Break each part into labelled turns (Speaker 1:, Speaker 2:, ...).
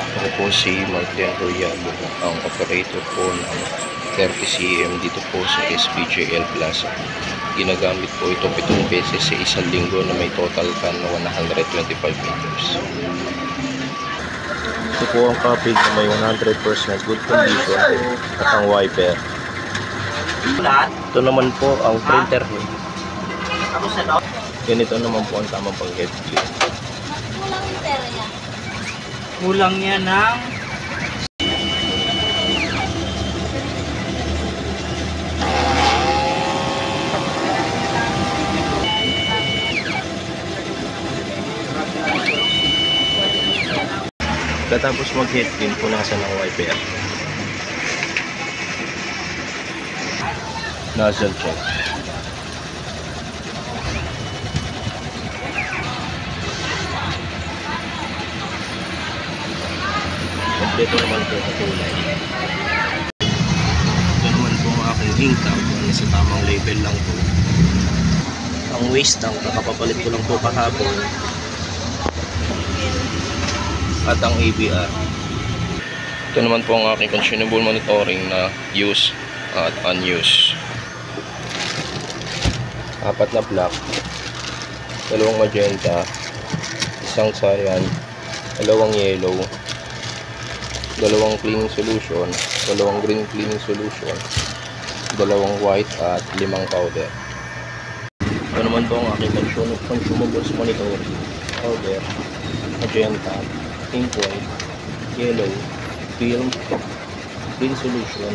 Speaker 1: Ako po si Martin Royalo, ang operator po ng 30cm dito po sa SPJL Plaza. Ginagamit po ito 7 beses sa isang linggo na may total can na 125 meters. Ito po ang kapig na may 100% good condition at ang wiper. Ito naman po ang printer niya. Ganito naman po ang tamang pang-head clip.
Speaker 2: Kulang niya ng
Speaker 1: Katapos mag-head clean, punasan ng wiper. Nozzle check. Kompleto naman po ang kulay. Ito naman po ang aking ink tank na sa tamang label lang po. Ang waste tank, nakapapalit ko lang po kahapon. At ang ABR. Ito naman po ang aking consumable monitoring na use at unused. 4 na black, 2 magenta, 1 cyan, 2 yellow, 2 cleaning solution, 2 green cleaning solution, 2 white at 5 powder. Ito naman po ang aking consumables monitoring. Powder, magenta, pink white, yellow, film, clean solution,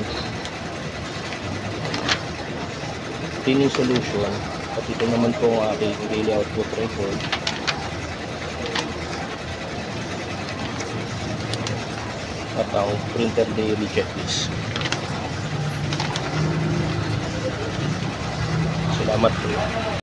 Speaker 1: cleaning solution, at ito naman po ang aking daily output record. At ang printer daily checklist. Salamat po.